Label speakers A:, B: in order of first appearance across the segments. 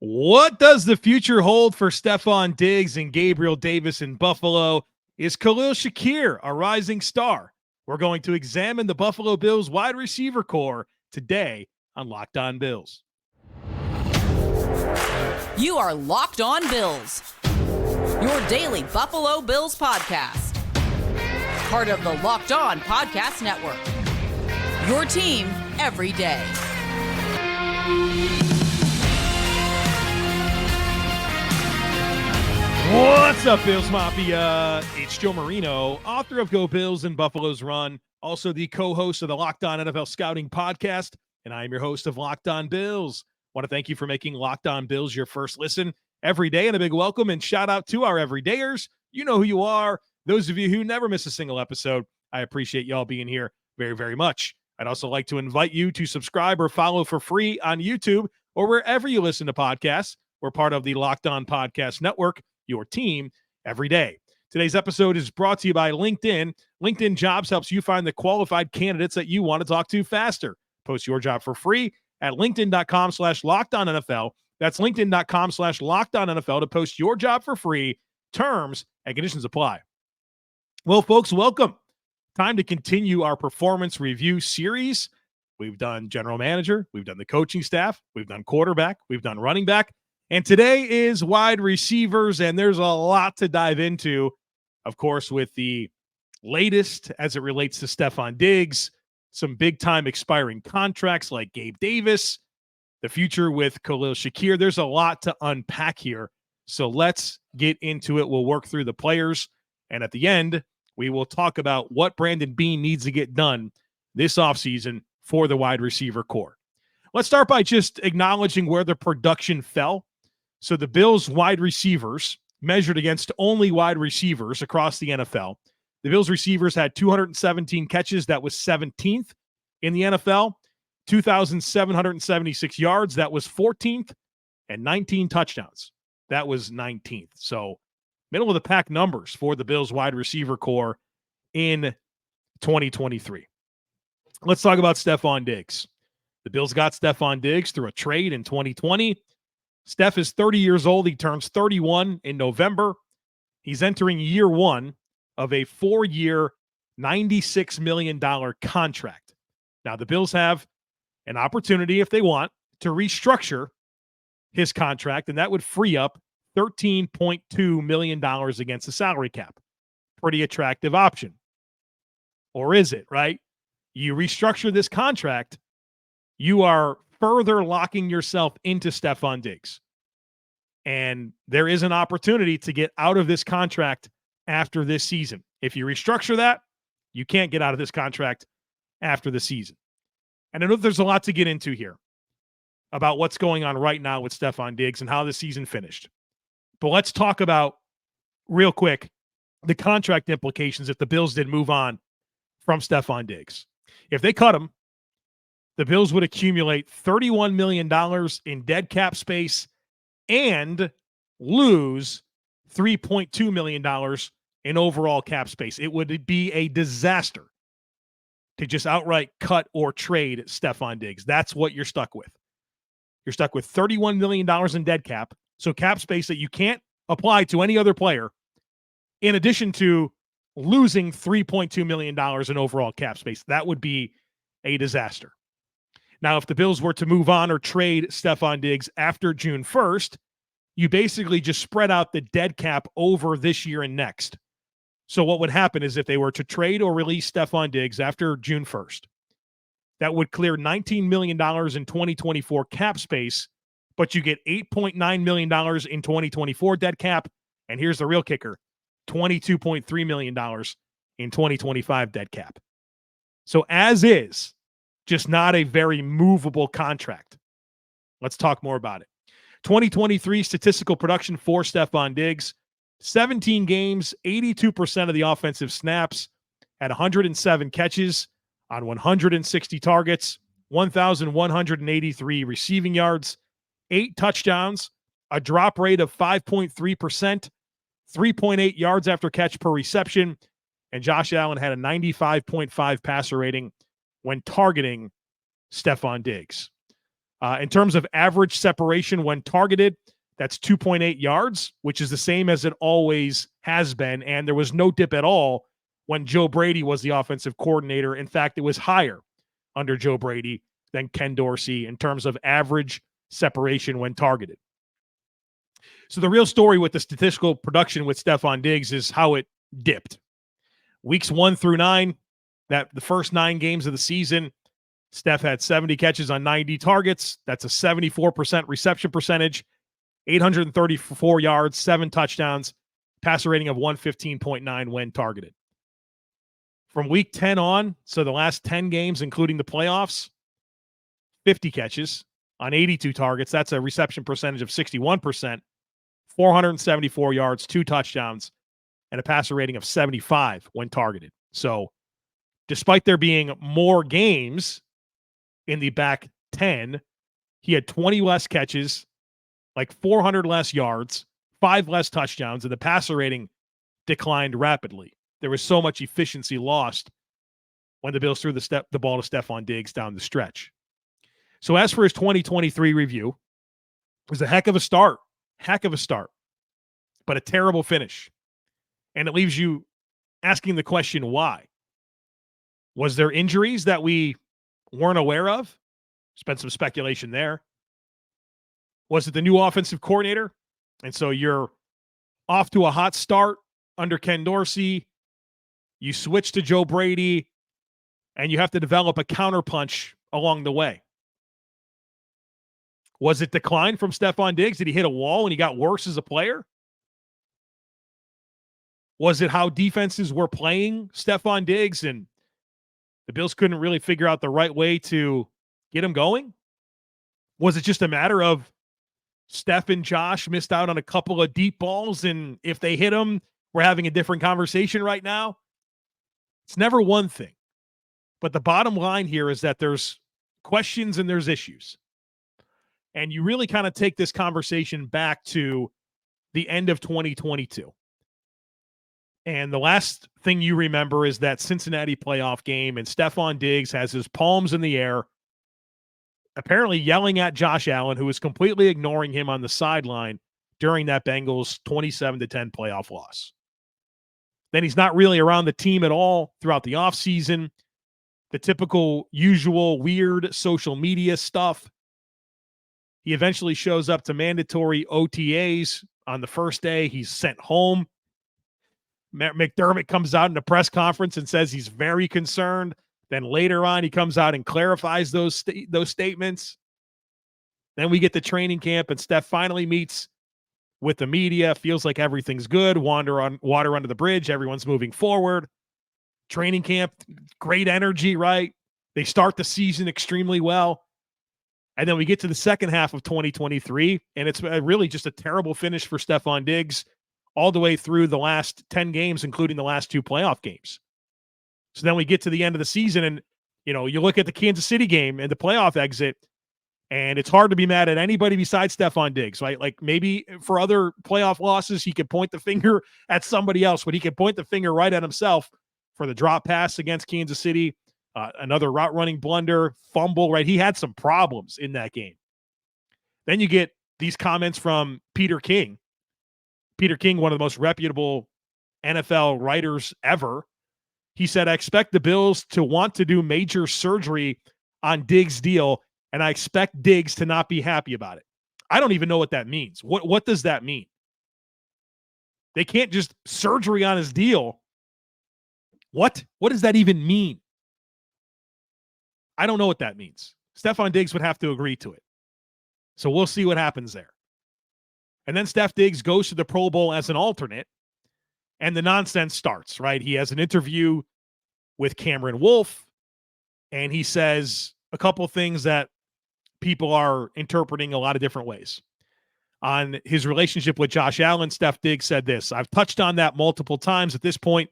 A: What does the future hold for Stefon Diggs and Gabriel Davis in Buffalo? Is Khalil Shakir a rising star? We're going to examine the Buffalo Bills wide receiver core today on Locked On Bills.
B: You are Locked On Bills, your daily Buffalo Bills podcast. Part of the Locked On Podcast Network, your team every day.
A: What's up, Bills Mafia? It's Joe Marino, author of Go Bills and Buffalo's Run, also the co-host of the Locked On NFL Scouting Podcast, and I am your host of Locked On Bills. I want to thank you for making Locked On Bills your first listen every day, and a big welcome and shout out to our everydayers. You know who you are. Those of you who never miss a single episode, I appreciate y'all being here very, very much. I'd also like to invite you to subscribe or follow for free on YouTube or wherever you listen to podcasts. We're part of the Locked On Podcast Network, your team every day. Today's episode is brought to you by LinkedIn. LinkedIn Jobs helps you find the qualified candidates that you want to talk to faster. Post your job for free at linkedin.com/LockedOnNFL. That's linkedin.com/LockedOnNFL to post your job for free. Terms and conditions apply. Well, folks, welcome. Time to continue our performance review series. We've done general manager. We've done the coaching staff. We've done quarterback. We've done running back. And today is wide receivers, and there's a lot to dive into, of course, with the latest as it relates to Stefon Diggs, some big-time expiring contracts like Gabe Davis, the future with Khalil Shakir. There's a lot to unpack here, so let's get into it. We'll work through the players, and at the end, we will talk about what Brandon Beane needs to get done this offseason for the wide receiver core. Let's start by just acknowledging where the production fell. So the Bills wide receivers measured against only wide receivers across the NFL. The Bills receivers had 217 catches. That was 17th in the NFL. 2,776 yards. That was 14th. And 19 touchdowns. That was 19th. So middle of the pack numbers for the Bills wide receiver core in 2023. Let's talk about Stefon Diggs. The Bills got Stefon Diggs through a trade in 2020. Steph is 30 years old. He turns 31 in November. He's entering year one of a 4-year, $96 million contract. Now, the Bills have an opportunity, if they want, to restructure his contract, and that would free up $13.2 million against the salary cap. Pretty attractive option. Or is it, right? You restructure this contract, you are further locking yourself into Stefon Diggs. And there is an opportunity to get out of this contract after this season. If you restructure that, you can't get out of this contract after the season. And I know there's a lot to get into here about what's going on right now with Stefon Diggs and how the season finished. But let's talk about, real quick, the contract implications if the Bills did move on from Stefon Diggs. If they cut him, the Bills would accumulate $31 million in dead cap space and lose $3.2 million in overall cap space. It would be a disaster to just outright cut or trade Stefon Diggs. That's what you're stuck with. You're stuck with $31 million in dead cap, so cap space that you can't apply to any other player, in addition to losing $3.2 million in overall cap space. That would be a disaster. Now, if the Bills were to move on or trade Stefon Diggs after June 1st, you basically just spread out the dead cap over this year and next. So what would happen is if they were to trade or release Stefon Diggs after June 1st, that would clear $19 million in 2024 cap space, but you get $8.9 million in 2024 dead cap, and here's the real kicker, $22.3 million in 2025 dead cap. So as is, just not a very movable contract. Let's talk more about it. 2023 statistical production for Stefon Diggs, 17 games, 82% of the offensive snaps, at 107 catches on 160 targets, 1,183 receiving yards, 8 touchdowns, a drop rate of 5.3%, 3.8 yards after catch per reception, and Josh Allen had a 95.5 passer rating when targeting Stefon Diggs. In terms of average separation when targeted, that's 2.8 yards, which is the same as it always has been. And there was no dip at all when Joe Brady was the offensive coordinator. In fact, it was higher under Joe Brady than Ken Dorsey in terms of average separation when targeted. So the real story with the statistical production with Stefon Diggs is how it dipped. Weeks 1 through 9, the first 9 games of the season, Steph had 70 catches on 90 targets. That's a 74% reception percentage, 834 yards, 7 touchdowns, passer rating of 115.9 when targeted. From week 10 on, so the last 10 games, including the playoffs, 50 catches on 82 targets. That's a reception percentage of 61%, 474 yards, 2 touchdowns, and a passer rating of 75 when targeted. So despite there being more games in the back 10, he had 20 less catches, like 400 less yards, 5 less touchdowns, and the passer rating declined rapidly. There was so much efficiency lost when the Bills threw the ball to Stefon Diggs down the stretch. So as for his 2023 review, it was a heck of a start, but a terrible finish. And it leaves you asking the question, why? Was there injuries that we weren't aware of? There's been some speculation there. Was it the new offensive coordinator? And so you're off to a hot start under Ken Dorsey. You switch to Joe Brady, and you have to develop a counterpunch along the way. Was it decline from Stefon Diggs? Did he hit a wall and he got worse as a player? Was it how defenses were playing Stefon Diggs and the Bills couldn't really figure out the right way to get him going? Was it just a matter of Steph and Josh missed out on a couple of deep balls, and if they hit them, we're having a different conversation right now? It's never one thing. But the bottom line here is that there's questions and there's issues. And you really kind of take this conversation back to the end of 2022. And the last thing you remember is that Cincinnati playoff game, and Stefon Diggs has his palms in the air, apparently yelling at Josh Allen, who was completely ignoring him on the sideline during that Bengals 27-10 playoff loss. Then he's not really around the team at all throughout the offseason. The typical, usual, weird social media stuff. He eventually shows up to mandatory OTAs. On the first day, he's sent home. McDermott comes out in a press conference and says he's very concerned. Then later on, he comes out and clarifies those statements. Then we get to training camp, and Steph finally meets with the media. Feels like everything's good. Water under the bridge. Everyone's moving forward. Training camp, great energy, right? They start the season extremely well. And then we get to the second half of 2023, and it's really just a terrible finish for Stefon Diggs all the way through the last 10 games, including the last 2 playoff games. So then we get to the end of the season, and you look at the Kansas City game and the playoff exit, and it's hard to be mad at anybody besides Stefon Diggs, right? Like maybe for other playoff losses, he could point the finger at somebody else, but he could point the finger right at himself for the drop pass against Kansas City, another route running blunder, fumble, right? He had some problems in that game. Then you get these comments from Peter King. Peter King, one of the most reputable NFL writers ever. He said, I expect the Bills to want to do major surgery on Diggs' deal, and I expect Diggs to not be happy about it. I don't even know what that means. What does that mean? They can't just surgery on his deal. What does that even mean? I don't know what that means. Stefon Diggs would have to agree to it. So we'll see what happens there. And then Steph Diggs goes to the Pro Bowl as an alternate, and the nonsense starts, right? He has an interview with Cameron Wolfe, and he says a couple things that people are interpreting a lot of different ways. On his relationship with Josh Allen, Steph Diggs said this: I've touched on that multiple times at this point.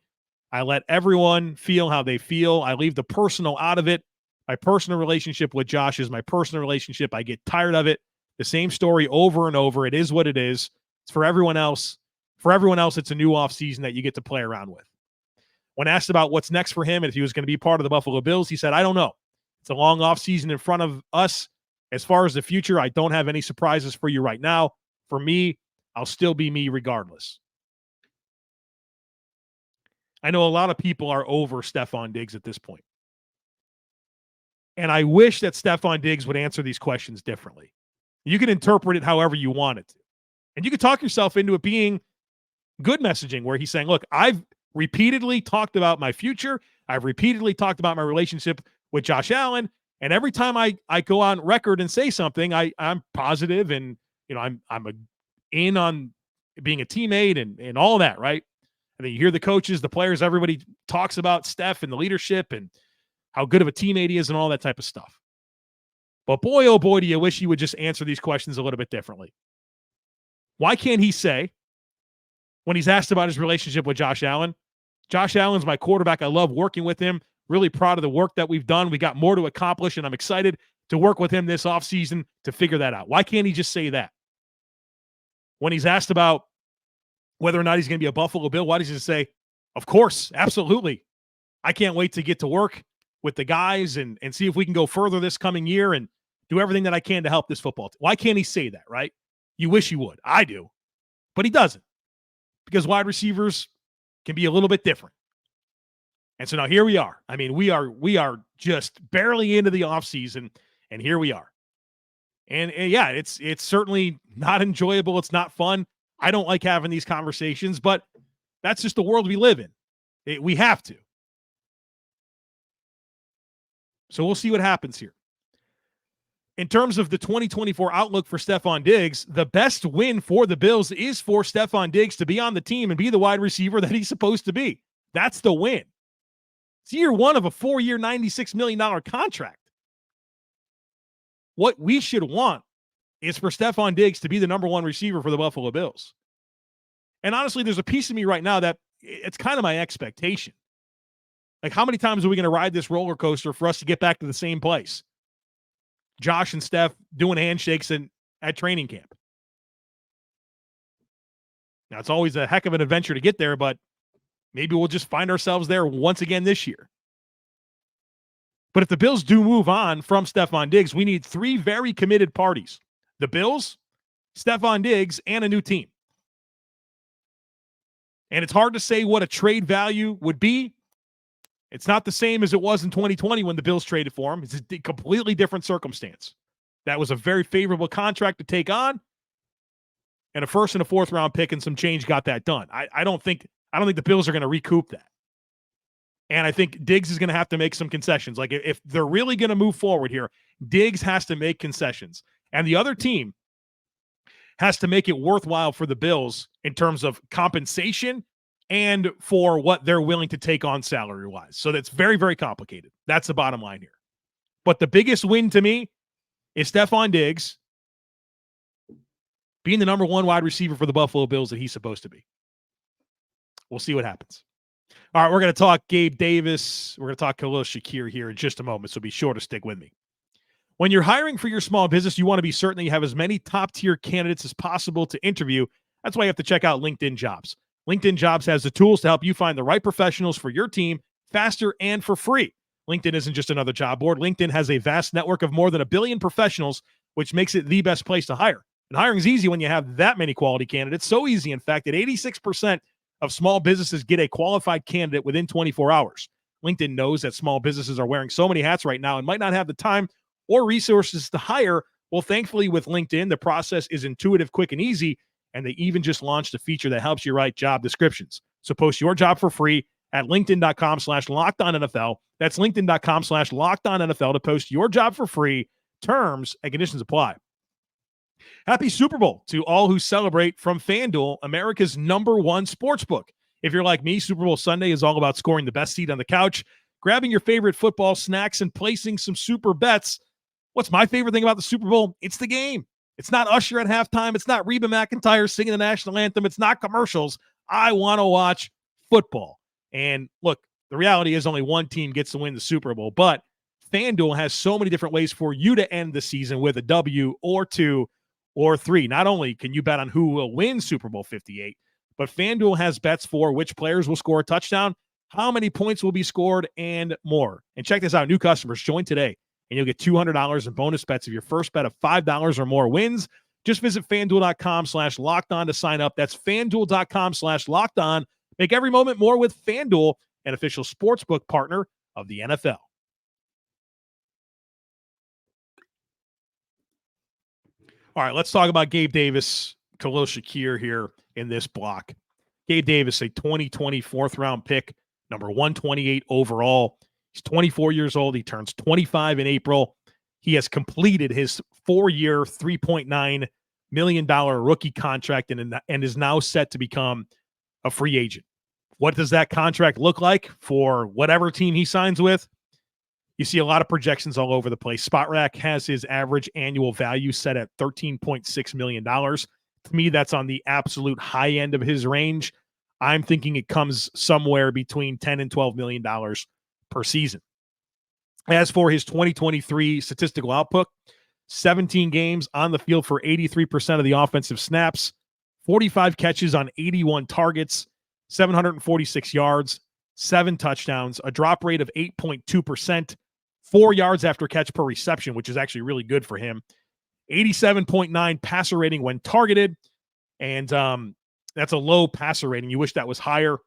A: I let everyone feel how they feel. I leave the personal out of it. My personal relationship with Josh is my personal relationship. I get tired of it. The same story over and over. It is what it is. It's for everyone else. For everyone else, it's a new offseason that you get to play around with. When asked about what's next for him and if he was going to be part of the Buffalo Bills, he said, I don't know. It's a long offseason in front of us. As far as the future, I don't have any surprises for you right now. For me, I'll still be me regardless. I know a lot of people are over Stefon Diggs at this point. And I wish that Stefon Diggs would answer these questions differently. You can interpret it however you want it to. And you can talk yourself into it being good messaging where he's saying, look, I've repeatedly talked about my future. I've repeatedly talked about my relationship with Josh Allen. And every time I go on record and say something, I'm positive and, I'm in on being a teammate and all that, right? And then you hear the coaches, the players, everybody talks about Steph and the leadership and how good of a teammate he is and all that type of stuff. But boy, oh boy, do you wish he would just answer these questions a little bit differently. Why can't he say, when he's asked about his relationship with Josh Allen's my quarterback. I love working with him. Really proud of the work that we've done. We got more to accomplish, and I'm excited to work with him this offseason to figure that out. Why can't he just say that? When he's asked about whether or not he's going to be a Buffalo Bill, why does he just say, of course, absolutely. I can't wait to get to work with the guys and see if we can go further this coming year and do everything that I can to help this football team. Why can't he say that, right? You wish he would. I do. But he doesn't. Because wide receivers can be a little bit different. And so now here we are. I mean, we are just barely into the offseason, and here we are. And yeah, it's certainly not enjoyable. It's not fun. I don't like having these conversations, but that's just the world we live in. We have to. So we'll see what happens here. In terms of the 2024 outlook for Stefon Diggs, the best win for the Bills is for Stefon Diggs to be on the team and be the wide receiver that he's supposed to be. That's the win. It's year one of a 4-year, $96 million contract. What we should want is for Stefon Diggs to be the number one receiver for the Buffalo Bills. And honestly, there's a piece of me right now that it's kind of my expectation. Like, how many times are we going to ride this roller coaster for us to get back to the same place? Josh and Steph doing handshakes at training camp. Now, it's always a heck of an adventure to get there, but maybe we'll just find ourselves there once again this year. But if the Bills do move on from Stefon Diggs, we need 3 very committed parties. The Bills, Stefon Diggs, and a new team. And it's hard to say what a trade value would be. It's not the same as it was in 2020 when the Bills traded for him. It's a completely different circumstance. That was a very favorable contract to take on. And a first and a fourth round pick and some change got that done. I don't think the Bills are going to recoup that. And I think Diggs is going to have to make some concessions. Like, if they're really going to move forward here, Diggs has to make concessions. And the other team has to make it worthwhile for the Bills in terms of compensation and for what they're willing to take on salary-wise. So that's very, very complicated. That's the bottom line here. But the biggest win to me is Stefon Diggs being the number one wide receiver for the Buffalo Bills that he's supposed to be. We'll see what happens. All right, we're going to talk Gabe Davis. We're going to talk Khalil Shakir here in just a moment, so be sure to stick with me. When you're hiring for your small business, you want to be certain that you have as many top-tier candidates as possible to interview. That's why you have to check out LinkedIn Jobs. LinkedIn Jobs has the tools to help you find the right professionals for your team faster and for free. LinkedIn isn't just another job board. LinkedIn has a vast network of more than 1 billion professionals, which makes it the best place to hire. And hiring is easy when you have that many quality candidates. So easy, in fact, that 86% of small businesses get a qualified candidate within 24 hours. LinkedIn knows that small businesses are wearing so many hats right now and might not have the time or resources to hire. Well, thankfully, with LinkedIn, the process is intuitive, quick, and easy. And they even just launched a feature that helps you write job descriptions. So post your job for free at linkedin.com/LockedOnNFL. That's linkedin.com/LockedOnNFL to post your job for free. Terms and conditions apply. Happy Super Bowl to all who celebrate from FanDuel, America's #1 sportsbook. If you're like me, Super Bowl Sunday is all about scoring the best seat on the couch, grabbing your favorite football snacks, and placing some super bets. What's my favorite thing about the Super Bowl? It's the game. It's not Usher at halftime. It's not Reba McEntire singing the national anthem. It's not commercials. I want to watch football. And look, the reality is only one team gets to win the Super Bowl, but FanDuel has so many different ways for you to end the season with a W or 2 or 3. Not only can you bet on who will win Super Bowl 58, but FanDuel has bets for which players will score a touchdown, how many points will be scored, and more. And check this out. New customers, join today and you'll get $200 in bonus bets if your first bet of $5 or more wins. Just visit FanDuel.com/lockedon to sign up. That's FanDuel.com/lockedon. Make every moment more with FanDuel, an official sportsbook partner of the NFL. All right, let's talk about Gabe Davis, Khalil Shakir here in this block. Gabe Davis, a 2020 fourth-round pick, number 128 overall. He's 24 years old. He turns 25 in April. He has completed his 4-year, $3.9 million rookie contract and is now set to become a free agent. What does that contract look like for whatever team he signs with? You see a lot of projections all over the place. SpotRack has his average annual value set at $13.6 million. To me, that's on the absolute high end of his range. I'm thinking it comes somewhere between $10 and $12 million per season. As for his 2023 statistical output, 17 games on the field for 83% of the offensive snaps, 45 catches on 81 targets, 746 yards, 7 touchdowns, a drop rate of 8.2%, 4 yards after catch per reception, which is actually really good for him, 87.9 passer rating when targeted, and that's a low passer rating. You wish that was higher.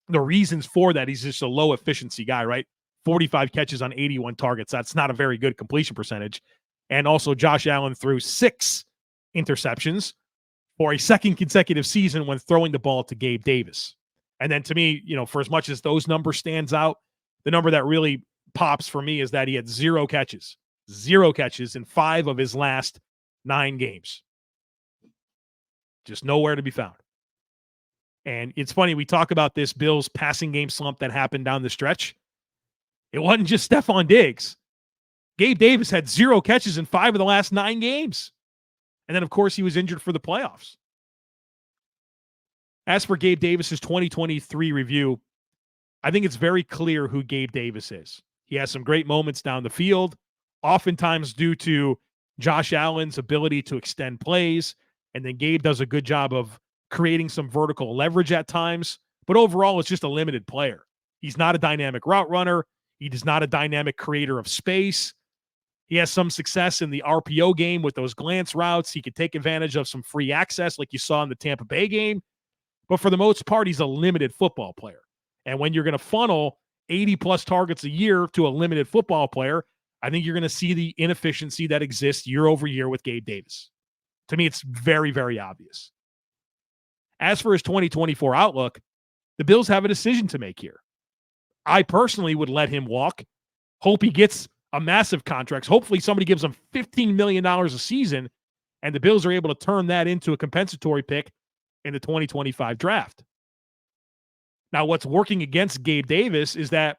A: The reasons for that, he's just a low efficiency guy, right? 45 catches on 81 targets. That's not a very good completion percentage. And also Josh Allen threw 6 interceptions for a second consecutive season when throwing the ball to Gabe Davis. And then to me, for as much as those numbers stands out, the number that really pops for me is that he had 0 catches in 5 of his last 9 games. Just nowhere to be found. And it's funny, we talk about this Bills passing game slump that happened down the stretch. It wasn't just Stefon Diggs. Gabe Davis had 0 catches in 5 of the last 9 games. And then, of course, he was injured for the playoffs. As for Gabe Davis's 2023 review, I think it's very clear who Gabe Davis is. He has some great moments down the field, oftentimes due to Josh Allen's ability to extend plays. And then Gabe does a good job of creating some vertical leverage at times. But overall, it's just a limited player. He's not a dynamic route runner. He is not a dynamic creator of space. He has some success in the RPO game with those glance routes. He could take advantage of some free access like you saw in the Tampa Bay game. But for the most part, he's a limited football player. And when you're going to funnel 80-plus targets a year to a limited football player, I think you're going to see the inefficiency that exists year over year with Gabe Davis. To me, it's very, very obvious. As for his 2024 outlook, the Bills have a decision to make here. I personally would let him walk. Hope he gets a massive contract. Hopefully somebody gives him $15 million a season, and the Bills are able to turn that into a compensatory pick in the 2025 draft. Now, what's working against Gabe Davis is that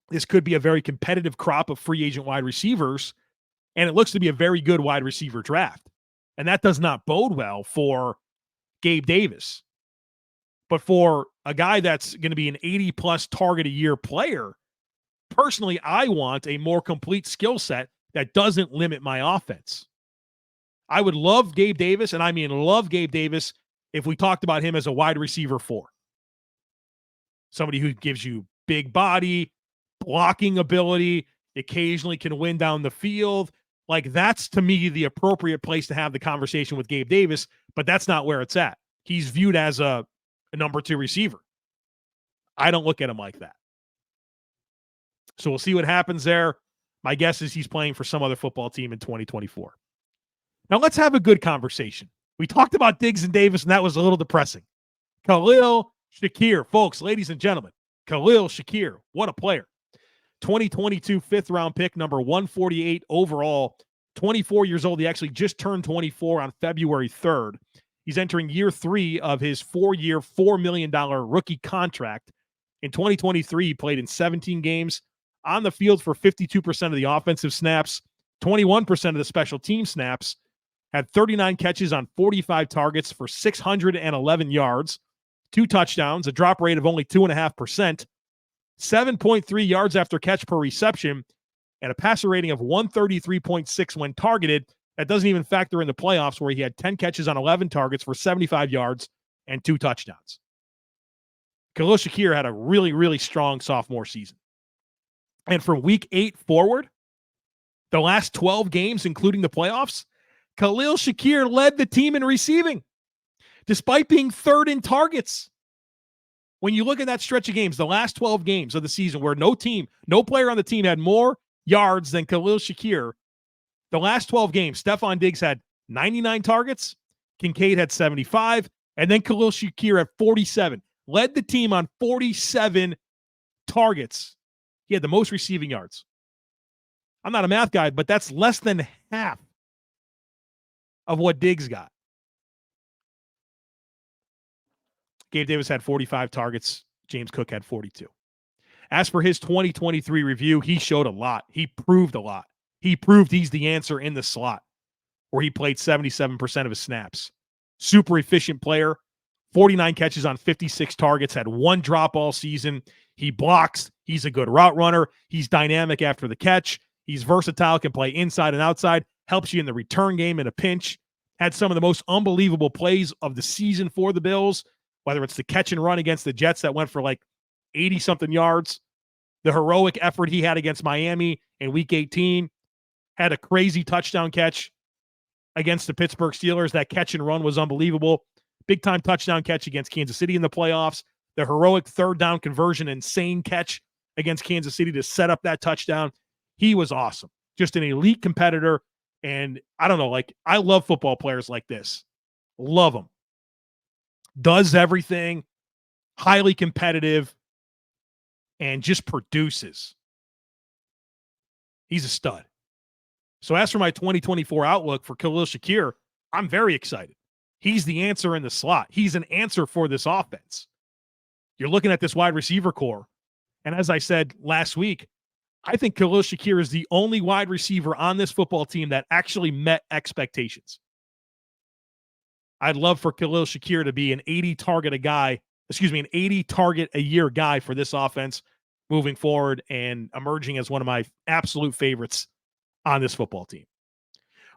A: this could be a very competitive crop of free agent wide receivers, and it looks to be a very good wide receiver draft. And that does not bode well for Gabe Davis. But for a guy that's going to be an 80-plus target a year player, personally, I want a more complete skill set that doesn't limit my offense. I would love Gabe Davis, and I mean love Gabe Davis, if we talked about him as a wide receiver 4. Somebody who gives you big body, blocking ability, occasionally can win down the field. Like, that's, to me, the appropriate place to have the conversation with Gabe Davis, but that's not where it's at. He's viewed as a number 2 receiver. I don't look at him like that. So we'll see what happens there. My guess is he's playing for some other football team in 2024. Now let's have a good conversation. We talked about Diggs and Davis, and that was a little depressing. Khalil Shakir, folks, ladies and gentlemen, Khalil Shakir, what a player. 2022 fifth-round pick, number 148 overall, 24 years old. He actually just turned 24 on February 3rd. He's entering year 3 of his 4-year, $4 million rookie contract. In 2023, he played in 17 games, on the field for 52% of the offensive snaps, 21% of the special team snaps, had 39 catches on 45 targets for 611 yards, 2 touchdowns, a drop rate of only 2.5%, 7.3 yards after catch per reception, and a passer rating of 133.6 when targeted. That doesn't even factor in the playoffs where he had 10 catches on 11 targets for 75 yards and 2 touchdowns. Khalil Shakir had a really, really strong sophomore season. And from week 8 forward, The last 12 games, including the playoffs, Khalil Shakir led the team in receiving, despite being third in targets. When you look at that stretch of games, the last 12 games of the season where no player on the team had more yards than Khalil Shakir, the last 12 games, Stefon Diggs had 99 targets, Kincaid had 75, and then Khalil Shakir had 47. Led the team on 47 targets. He had the most receiving yards. I'm not a math guy, but that's less than half of what Diggs got. Gabe Davis had 45 targets. James Cook had 42. As for his 2023 review, he showed a lot. He proved a lot. He proved he's the answer in the slot, where he played 77% of his snaps. Super efficient player, 49 catches on 56 targets, had one drop all season. He blocks. He's a good route runner. He's dynamic after the catch. He's versatile, can play inside and outside, helps you in the return game in a pinch. Had some of the most unbelievable plays of the season for the Bills, whether it's the catch and run against the Jets that went for like 80-something yards, the heroic effort he had against Miami in Week 18, had a crazy touchdown catch against the Pittsburgh Steelers. That catch and run was unbelievable. Big-time touchdown catch against Kansas City in the playoffs. The heroic third down conversion, insane catch against Kansas City to set up that touchdown. He was awesome. Just an elite competitor. And I don't know, like, I love football players like this. Love them. Does everything, highly competitive, and just produces. He's a stud. So as for my 2024 outlook for Khalil Shakir, I'm very excited. He's the answer in the slot. He's an answer for this offense. You're looking at this wide receiver core, and as I said last week, I think Khalil Shakir is the only wide receiver on this football team that actually met expectations. I'd love for Khalil Shakir to be an 80 target a year guy for this offense moving forward and emerging as one of my absolute favorites on this football team.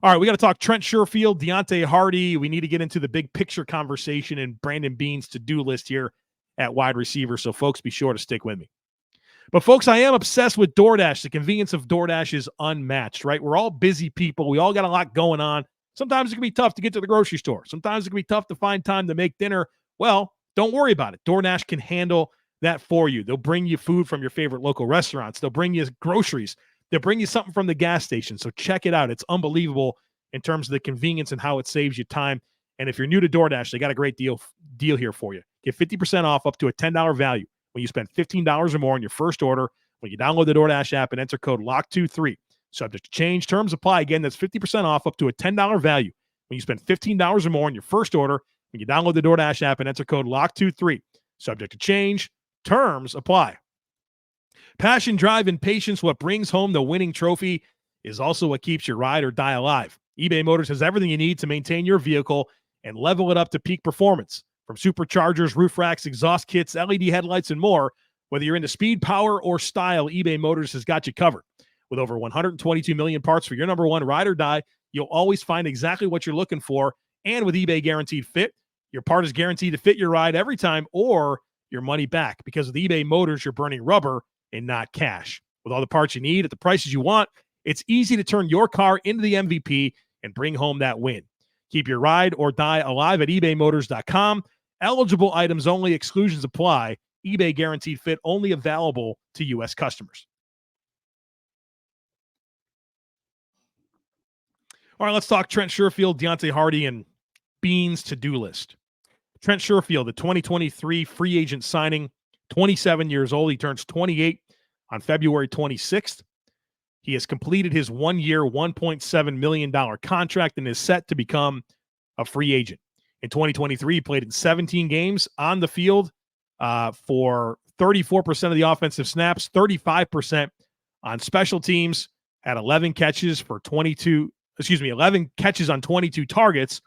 A: All right, we got to talk Trent Sherfield, Deonte Harty. We need to get into the big picture conversation and Brandon Beane's to-do list here at wide receiver, so folks, be sure to stick with me. But folks, I am obsessed with DoorDash. The convenience of DoorDash is unmatched, right? We're all busy people. We all got a lot going on. Sometimes it can be tough to get to the grocery store. Sometimes it can be tough to find time to make dinner. Well, don't worry about it. DoorDash can handle that for you. They'll bring you food from your favorite local restaurants. They'll bring you groceries. They'll bring you something from the gas station. So check it out. It's unbelievable in terms of the convenience and how it saves you time. And if you're new to DoorDash, they got a great deal here for you. Get 50% off up to a $10 value when you spend $15 or more on your first order when you download the DoorDash app and enter code LOCK23. Subject to change. Terms apply. Again, that's 50% off up to a $10 value when you spend $15 or more on your first order when you download the DoorDash app and enter code LOCK23. Subject to change. Terms apply. Passion, drive, and patience, what brings home the winning trophy, is also what keeps your ride or die alive. eBay Motors has everything you need to maintain your vehicle and level it up to peak performance. From superchargers, roof racks, exhaust kits, LED headlights, and more, whether you're into speed, power, or style, eBay Motors has got you covered. With over 122 million parts for your number one ride or die, you'll always find exactly what you're looking for. And with eBay Guaranteed Fit, your part is guaranteed to fit your ride every time or your money back. Because with eBay Motors, you're burning rubber and not cash. With all the parts you need at the prices you want, it's easy to turn your car into the MVP and bring home that win. Keep your ride or die alive at ebaymotors.com. Eligible items only. Exclusions apply. eBay Guaranteed Fit only available to U.S. customers. All right, let's talk Trent Sherfield, Deonte Harty, and Beane's to-do list. Trent Sherfield, the 2023 free agent signing, 27 years old. He turns 28 on February 26th. He has completed his one-year, $1.7 million contract and is set to become a free agent. In 2023, he played in 17 games on the field for 34% of the offensive snaps, 35% on special teams, had 11 catches on 22 targets,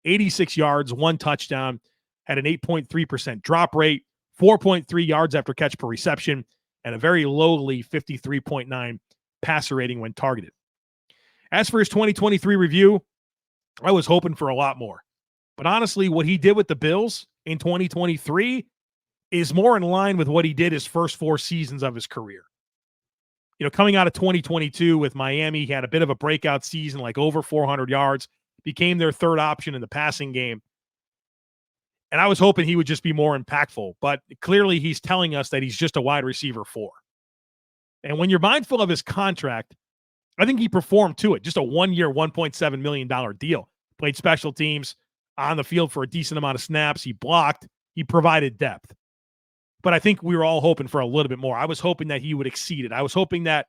A: 86 yards, 1 touchdown, had an 8.3% drop rate, 4.3 yards after catch per reception, and a very lowly 53.9 passer rating when targeted. As for his 2023 review, I was hoping for a lot more. But honestly, what he did with the Bills in 2023 is more in line with what he did his first 4 seasons of his career. coming out of 2022 with Miami, he had a bit of a breakout season, like over 400 yards, became their third option in the passing game. And I was hoping he would just be more impactful, but clearly he's telling us that he's just a wide receiver 4. And when you're mindful of his contract, I think he performed to it. Just a 1-year, $1.7 million deal. Played special teams on the field for a decent amount of snaps. He blocked. He provided depth. But I think we were all hoping for a little bit more. I was hoping that he would exceed it. I was hoping that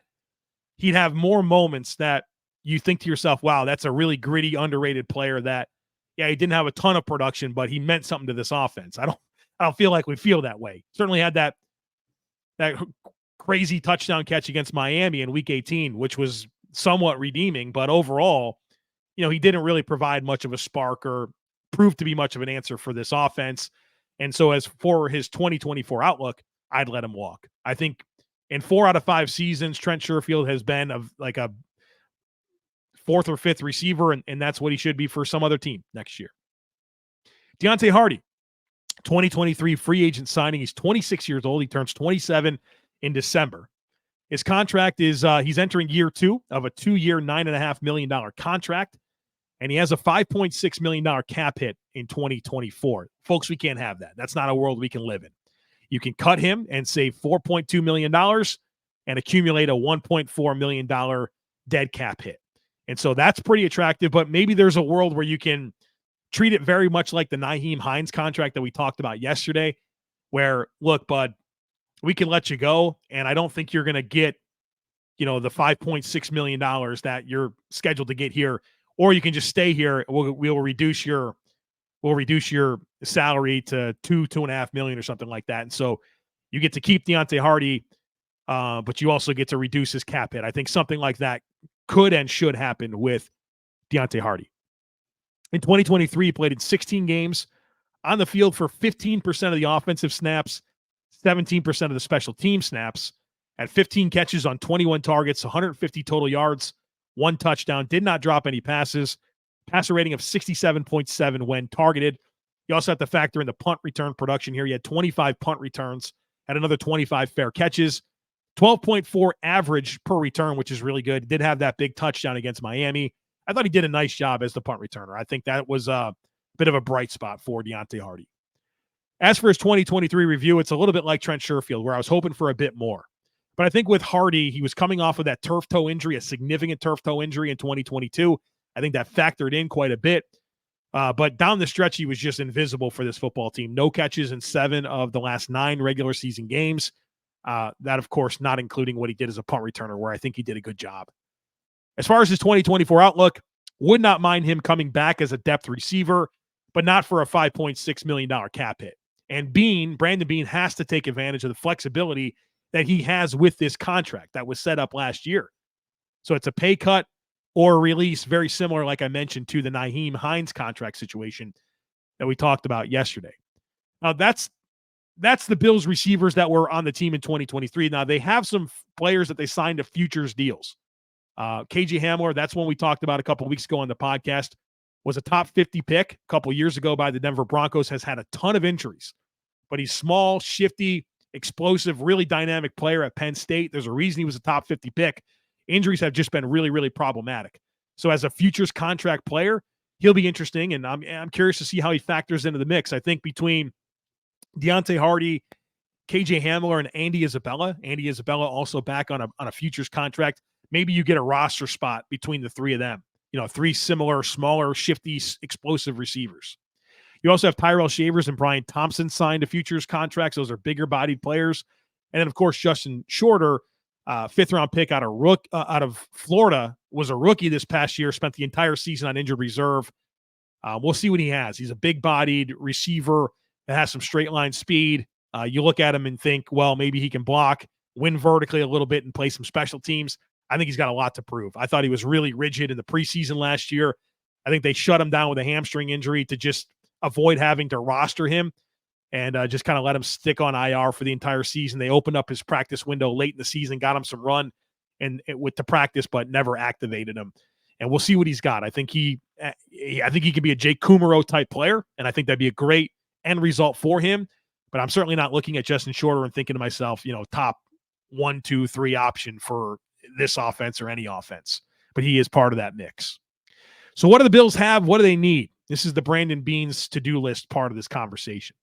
A: he'd have more moments that you think to yourself, wow, that's a really gritty, underrated player that, yeah, he didn't have a ton of production, but he meant something to this offense. I don't feel like we feel that way. Certainly had that crazy touchdown catch against Miami in week 18, which was somewhat redeeming, but overall, he didn't really provide much of a spark or prove to be much of an answer for this offense. And so as for his 2024 outlook, I'd let him walk. I think in 4 out of 5 seasons, Trent Sherfield has been a 4th or 5th receiver, and that's what he should be for some other team next year. Deonte Harty, 2023 free agent signing. He's 26 years old. He turns 27 in December. His contract is he's entering year 2 of a 2-year, $9.5 million contract, and he has a $5.6 million cap hit in 2024. Folks, we can't have that. That's not a world we can live in. You can cut him and save $4.2 million and accumulate a $1.4 million dead cap hit. And so that's pretty attractive, but maybe there's a world where you can treat it very much like the Nyheim Hines contract that we talked about yesterday, where, look, bud, we can let you go, and I don't think you're going to get, the $5.6 million that you're scheduled to get here, or you can just stay here. We'll reduce your salary to $2.5 million or something like that. And so you get to keep Deonte Harty, but you also get to reduce his cap hit. I think something like that could and should happen with Deonte Harty. In 2023, he played in 16 games on the field for 15% of the offensive snaps, 17% of the special team snaps, had 15 catches on 21 targets, 150 total yards, 1 touchdown, did not drop any passes, passer rating of 67.7 when targeted. You also have to factor in the punt return production here. He had 25 punt returns, had another 25 fair catches, 12.4 average per return, which is really good. He did have that big touchdown against Miami. I thought he did a nice job as the punt returner. I think that was a bit of a bright spot for Deonte Harty. As for his 2023 review, it's a little bit like Trent Sherfield, where I was hoping for a bit more. But I think with Harty, he was coming off of that turf toe injury, a significant turf toe injury in 2022. I think that factored in quite a bit. But down the stretch, he was just invisible for this football team. No catches in 7 of the last 9 regular season games. That, of course, not including what he did as a punt returner, where I think he did a good job. As far as his 2024 outlook, would not mind him coming back as a depth receiver, but not for a $5.6 million cap hit. And Brandon Beane has to take advantage of the flexibility that he has with this contract that was set up last year. So it's a pay cut or a release, very similar, like I mentioned, to the Nyheim Hines contract situation that we talked about yesterday. Now, that's the Bills receivers that were on the team in 2023. Now, they have some players that they signed to futures deals. KJ Hamler, that's one we talked about a couple of weeks ago on the podcast, was a top 50 pick a couple of years ago by the Denver Broncos, has had a ton of injuries. But he's small, shifty, explosive, really dynamic player at Penn State. There's a reason he was a top 50 pick. Injuries have just been really, really problematic. So as a futures contract player, he'll be interesting, and I'm curious to see how he factors into the mix. I think between Deonte Harty, KJ Hamler, and Andy Isabella also back on a futures contract. Maybe you get a roster spot between the 3 of them. 3 similar, smaller, shifty, explosive receivers. You also have Tyrell Shavers and Brian Thompson signed to futures contracts. Those are bigger-bodied players. And then, of course, Justin Shorter, 5th-round pick out of Florida, was a rookie this past year, spent the entire season on injured reserve. We'll see what he has. He's a big-bodied receiver that has some straight-line speed. You look at him and think, well, maybe he can block, win vertically a little bit, and play some special teams. I think he's got a lot to prove. I thought he was really rigid in the preseason last year. I think they shut him down with a hamstring injury to just avoid having to roster him and just kind of let him stick on IR for the entire season. They opened up his practice window late in the season, got him some run with the practice, but never activated him. And we'll see what he's got. I think he could be a Jake Kumaro type player, and I think that'd be a great end result for him. But I'm certainly not looking at Justin Shorter and thinking to myself, top 1, 2, 3 option for this offense or any offense, but he is part of that mix. So what do the Bills have? What do they need? This is the Brandon Beane's to-do list part of this conversation.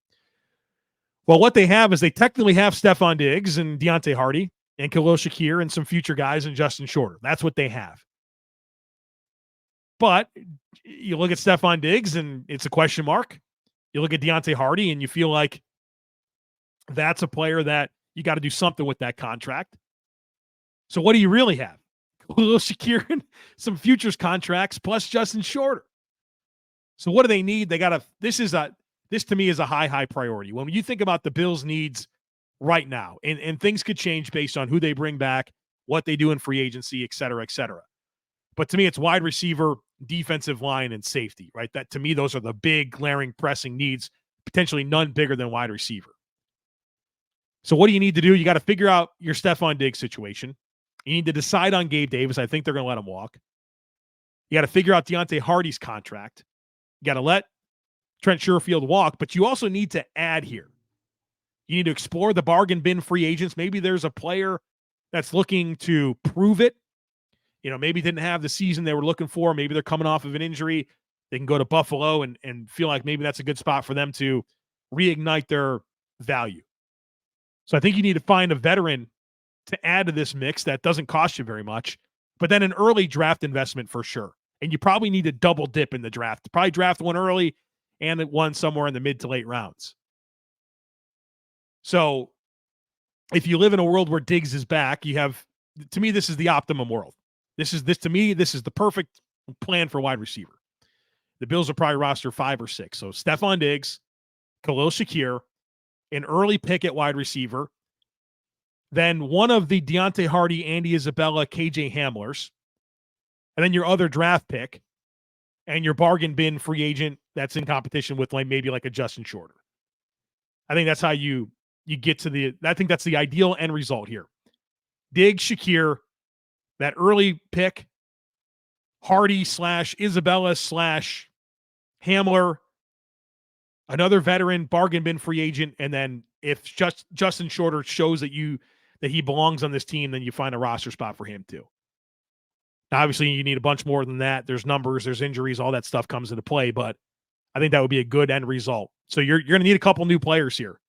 A: Well, what they have is they technically have Stefon Diggs and Deonte Harty and Khalil Shakir and some future guys and Justin Shorter. That's what they have. But you look at Stefon Diggs and it's a question mark. You look at Deonte Harty and you feel like that's a player that you got to do something with that contract. So what do you really have? Khalil Shakir and some futures contracts plus Justin Shorter. So what do they need? They got to, this to me is a high priority. When you think about the Bills' needs right now, and things could change based on who they bring back, what they do in free agency, et cetera, et cetera. But to me, it's wide receiver, defensive line, and safety, right? That to me, those are the big, glaring, pressing needs, potentially none bigger than wide receiver. So what do you need to do? You got to figure out your Stefon Diggs situation. You need to decide on Gabe Davis. I think they're going to let him walk. You got to figure out Deonte Harty's contract. You got to let Trent Sherfield walk, but you also need to add here. You need to explore the bargain bin free agents. Maybe there's a player that's looking to prove it. You know, maybe didn't have the season they were looking for. Maybe they're coming off of an injury. They can go to Buffalo and feel like maybe that's a good spot for them to reignite their value. So I think you need to find a veteran to add to this mix that doesn't cost you very much, but then an early draft investment for sure. And you probably need to double dip in the draft. Probably draft one early and one somewhere in the mid to late rounds. So if you live in a world where Diggs is back, you have, to me, this is the optimum world. This is the perfect plan for wide receiver. The Bills will probably roster 5 or 6. So Stefon Diggs, Khalil Shakir, an early pick at wide receiver, then one of the Deonte Harty, Andy Isabella, KJ Hamlers, and then your other draft pick, and your bargain bin free agent that's in competition with maybe a Justin Shorter. I think that's how you get to I think that's the ideal end result here. Diggs, Shakir, that early pick, Harty / Isabella / Hamler, another veteran bargain bin free agent, and then if Justin Shorter shows that he belongs on this team, then you find a roster spot for him too. Now, obviously, you need a bunch more than that. There's numbers, there's injuries, all that stuff comes into play, but I think that would be a good end result. So you're going to need a couple new players here.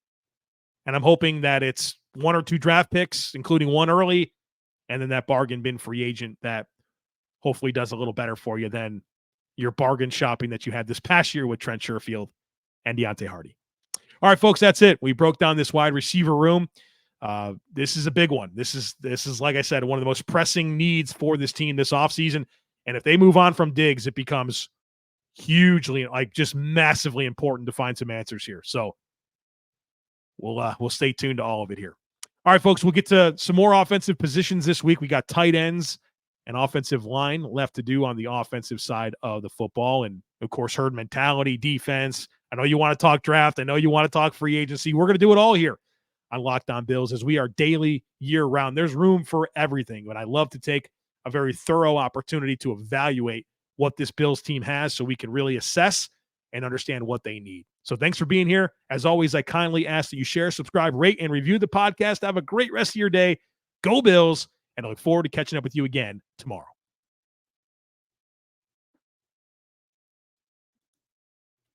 A: And I'm hoping that it's 1 or 2 draft picks, including one early, and then that bargain bin free agent that hopefully does a little better for you than your bargain shopping that you had this past year with Trent Sherfield and Deonte Harty. All right, folks, that's it. We broke down this wide receiver room. This is a big one. This is, like I said, one of the most pressing needs for this team this offseason. And if they move on from Diggs, it becomes hugely, just massively important to find some answers here. So we'll stay tuned to all of it here. All right, folks, we'll get to some more offensive positions this week. We got tight ends and offensive line left to do on the offensive side of the football. And, of course, herd mentality, defense. I know you want to talk draft. I know you want to talk free agency. We're going to do it all here on Locked On Bills, as we are daily, year-round. There's room for everything, but I love to take a very thorough opportunity to evaluate what this Bills team has so we can really assess and understand what they need. So thanks for being here. As always, I kindly ask that you share, subscribe, rate, and review the podcast. Have a great rest of your day. Go Bills, and I look forward to catching up with you again tomorrow.